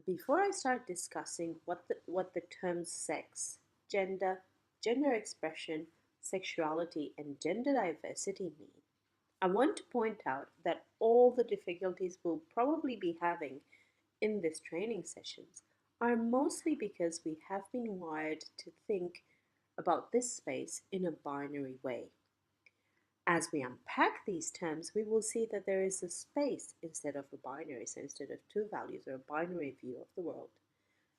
Before I start discussing what the terms sex, gender, gender expression, sexuality, and gender diversity mean, I want to point out that all the difficulties we'll probably be having in these training sessions are mostly because we have been wired to think about this space in a binary way. As we unpack these terms, we will see that there is a space instead of a binary, so instead of two values or a binary view of the world.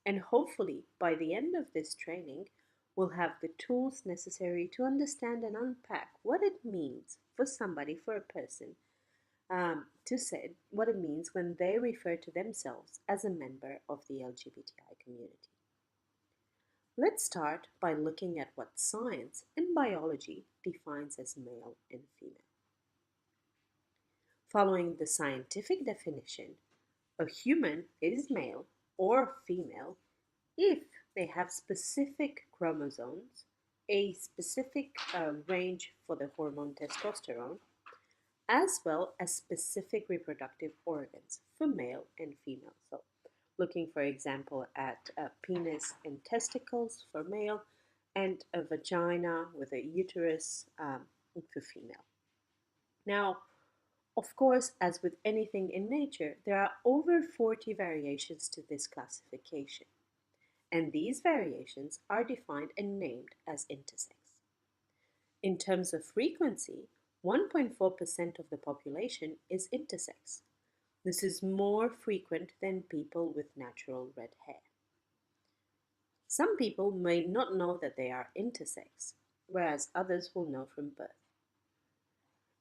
And hopefully, by the end of this training, we'll have the tools necessary to understand and unpack what it means for somebody, for a person, to say what it means when they refer to themselves as a member of the LGBTI community. Let's start by looking at what science and biology defines as male and female. Following the scientific definition, a human is male or female if they have specific chromosomes, a specific range for the hormone testosterone, as well as specific reproductive organs for male and female. So, looking, for example, at a penis and testicles for male, and a vagina with a uterus for female. Now, of course, as with anything in nature, there are over 40 variations to this classification, and these variations are defined and named as intersex. In terms of frequency, 1.4% of the population is intersex. This is more frequent than people with natural red hair. Some people may not know that they are intersex, whereas others will know from birth.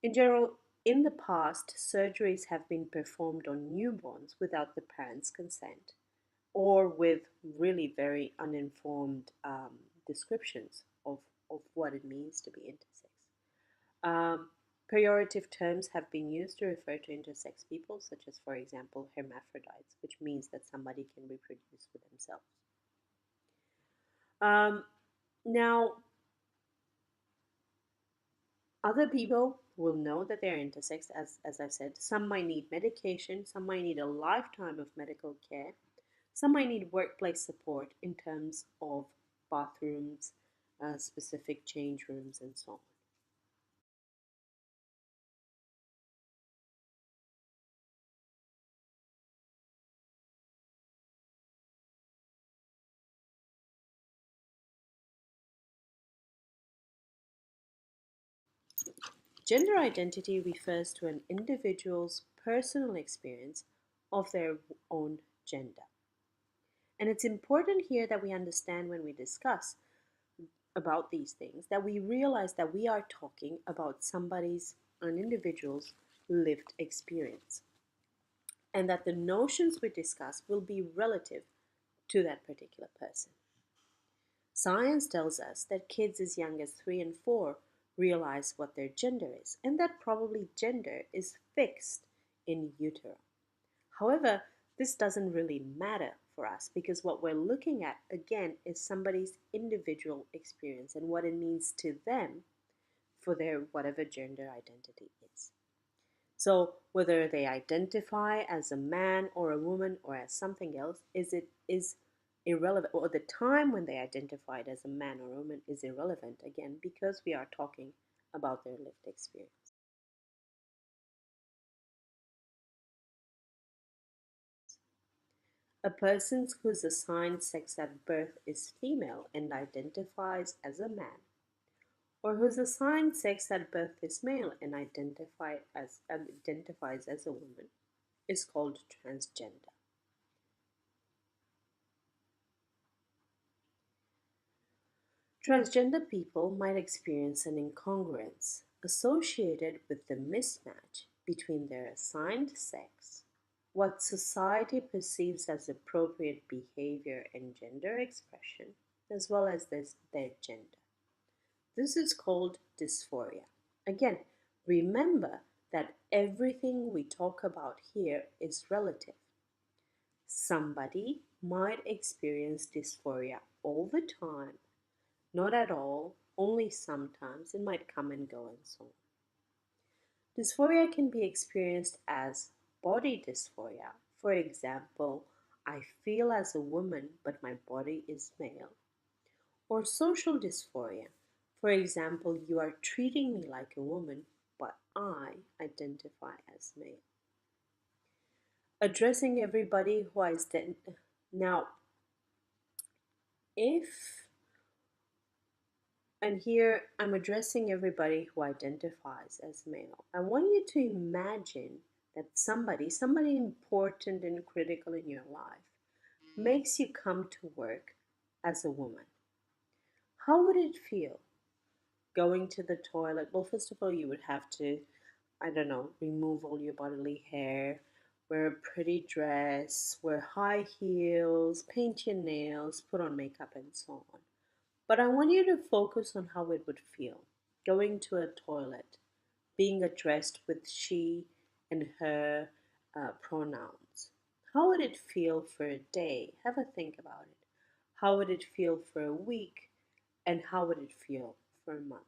In general, in the past, surgeries have been performed on newborns without the parents' consent, or with really very uninformed descriptions of what it means to be intersex. Um, Pejorative terms have been used to refer to intersex people, such as, for example, hermaphrodites, which means that somebody can reproduce with themselves. Um, Now, other people will know that they're intersex, as I've said. Some might need medication, some might need a lifetime of medical care, some might need workplace support in terms of bathrooms, specific change rooms, and so on. Gender identity refers to an individual's personal experience of their own gender. And it's important here that we understand when we discuss about these things that we realize that we are talking about an individual's lived experience, and that the notions we discuss will be relative to that particular person. Science tells us that kids as young as 3 and 4 realize what their gender is, and that probably gender is fixed in utero. However, this doesn't really matter for us because what we're looking at again is somebody's individual experience and what it means to them for their whatever gender identity is. So whether they identify as a man or a woman or as something else is irrelevant, or the time when they identified as a man or a woman is irrelevant again because we are talking about their lived experience. A person whose assigned sex at birth is female and identifies as a man, or whose assigned sex at birth is male and identifies as a woman, is called transgender. Transgender people might experience an incongruence associated with the mismatch between their assigned sex, what society perceives as appropriate behavior and gender expression, as well as their gender. This is called dysphoria. Again, remember that everything we talk about here is relative. Somebody might experience dysphoria all the time, not at all, only sometimes. It might come and go and so on. Dysphoria can be experienced as body dysphoria. For example, I feel as a woman, but my body is male. Or social dysphoria. For example, you are treating me like a woman, but I identify as male. Addressing everybody who is now, if and here I'm addressing everybody who identifies as male. I want you to imagine that somebody important and critical in your life, makes you come to work as a woman. How would it feel going to the toilet? Well, first of all, you would have to, I don't know, remove all your bodily hair, wear a pretty dress, wear high heels, paint your nails, put on makeup, and so on. But I want you to focus on how it would feel going to a toilet, being addressed with she and her pronouns. How would it feel for a day? Have a think about it. How would it feel for a week? And how would it feel for a month?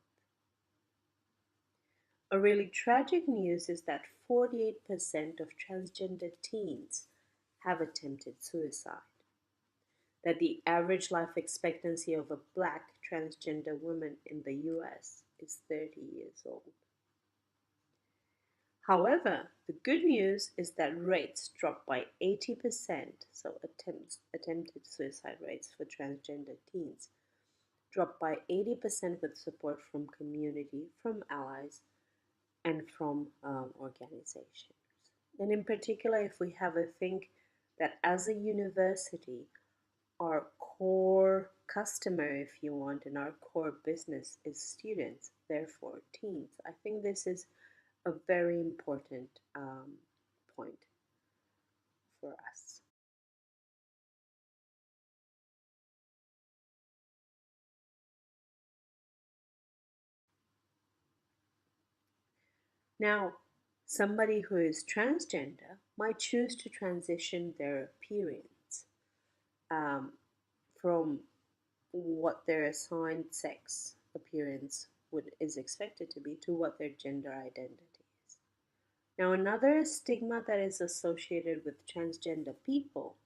A really tragic news is that 48% of transgender teens have attempted suicide, that the average life expectancy of a black transgender woman in the US is 30 years old. However, the good news is that rates dropped by 80%, so attempted suicide rates for transgender teens dropped by 80% with support from community, from allies, and from organizations. And in particular, if we have a think that as a university, our core customer, if you want, and our core business is students, therefore teens. I think this is a very important point for us. Now, somebody who is transgender might choose to transition their appearance um, from what their assigned sex appearance is expected to be to what their gender identity is. Now, another stigma that is associated with transgender people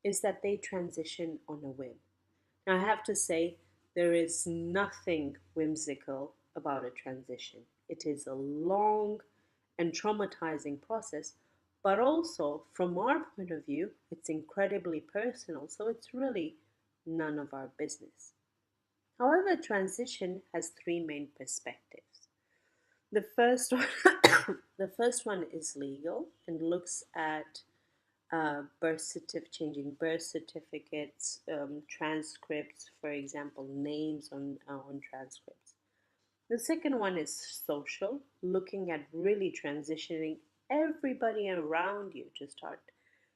is that they transition on a whim. Now, I have to say, there is nothing whimsical about a transition. It is a long and traumatizing process, but also, from our point of view, it's incredibly personal, so it's really none of our business. However, transition has three main perspectives. The first one, the first one is legal and looks at changing birth certificates, transcripts, for example, names on transcripts. The second one is social, looking at really transitioning everybody around you to start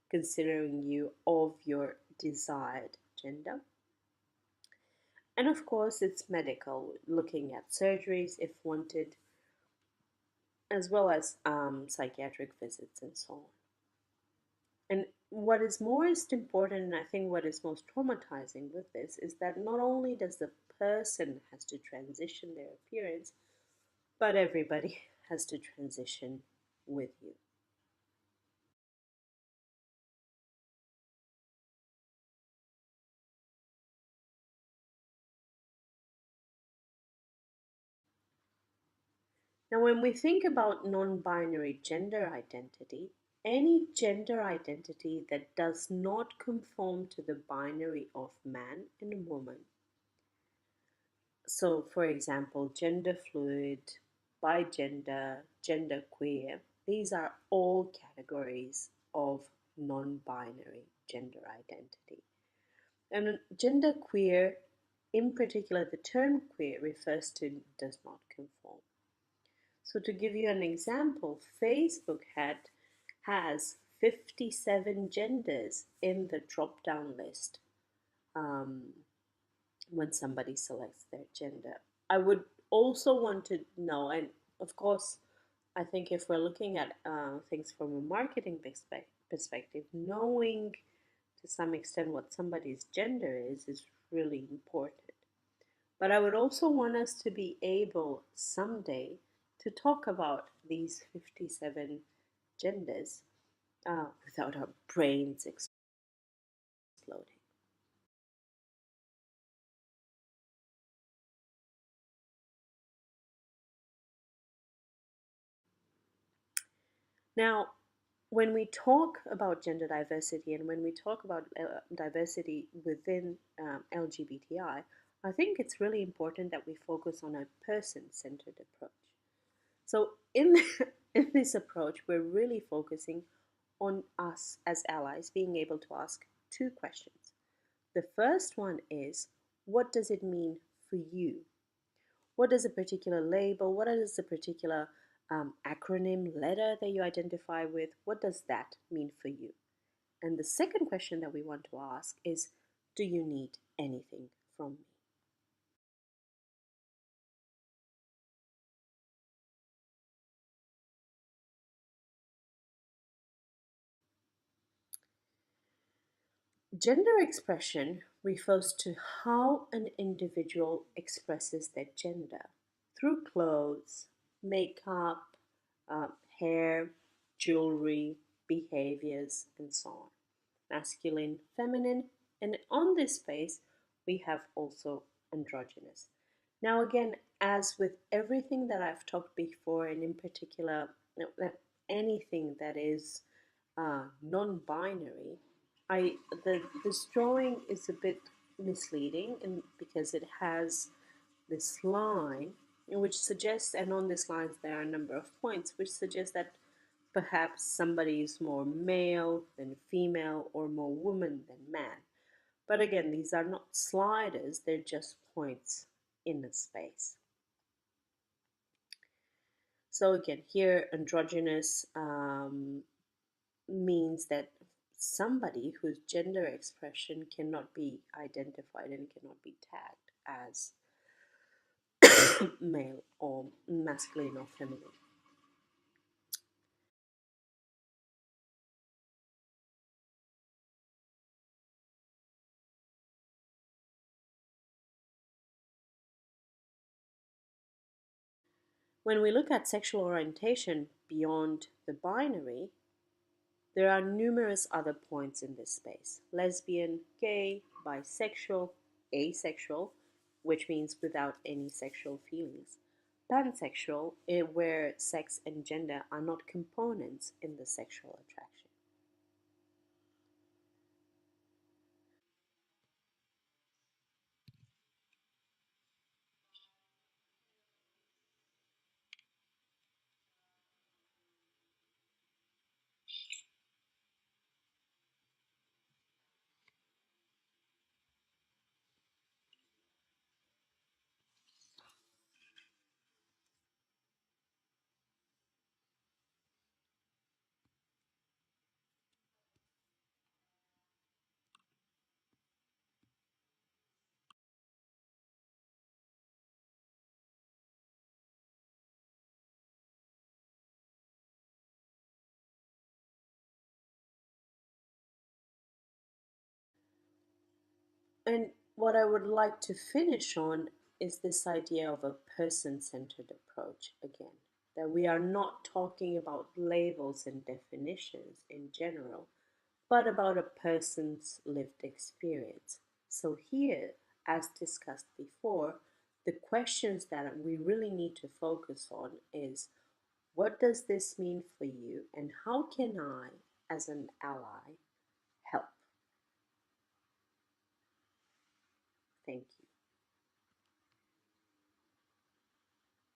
considering you of your desired gender. And of course, it's medical, looking at surgeries if wanted, as well as psychiatric visits and so on. And what is most important, and I think what is most traumatizing with this, is that not only does the person has to transition their appearance, but everybody has to transition with you. Now, when we think about non binary gender identity, any gender identity that does not conform to the binary of man and woman, so for example, gender fluid, bigender, gender queer, these are all categories of non binary gender identity. And gender queer, in particular, the term queer refers to does not conform. So to give you an example, has 57 genders in the drop-down list um, when somebody selects their gender. I would also want to know, and of course, I think if we're looking at things from a marketing perspective, knowing to some extent what somebody's gender is really important. But I would also want us to be able someday to talk about these 57 genders without our brains exploding. exploding. Now, when we talk about gender diversity and when we talk about diversity within LGBTI, I think it's really important that we focus on a person centered approach. So, in, in this approach, we're really focusing on us as allies being able to ask two questions. The first one is, what does it mean for you? What does a particular label, what is a particular acronym, letter that you identify with, what does that mean for you? And the second question that we want to ask is, do you need anything from me? Gender expression refers to how an individual expresses their gender through clothes, makeup, hair, jewelry, behaviors, and so on. Masculine, feminine, and on this space, we have also androgynous. Now, again, as with everything that I've talked before, and in particular, anything that is non-binary, I this drawing is a bit misleading, and because it has this line, which suggests, and on this line there are a number of points, which suggest that perhaps somebody is more male than female or more woman than man. But again, these are not sliders; they're just points in the space. So again, here androgynous means that somebody whose gender expression cannot be identified and cannot be tagged as male or masculine or feminine. When we look at sexual orientation beyond the binary, there are numerous other points in this space: lesbian, gay, bisexual, asexual, which means without any sexual feelings, pansexual, where sex and gender are not components in the sexual attraction. And what I would like to finish on is this idea of a person centered approach again. That we are not talking about labels and definitions in general, but about a person's lived experience. So, here, as discussed before, the questions that we really need to focus on is, what does this mean for you, and how can I, as an ally, help? Thank you.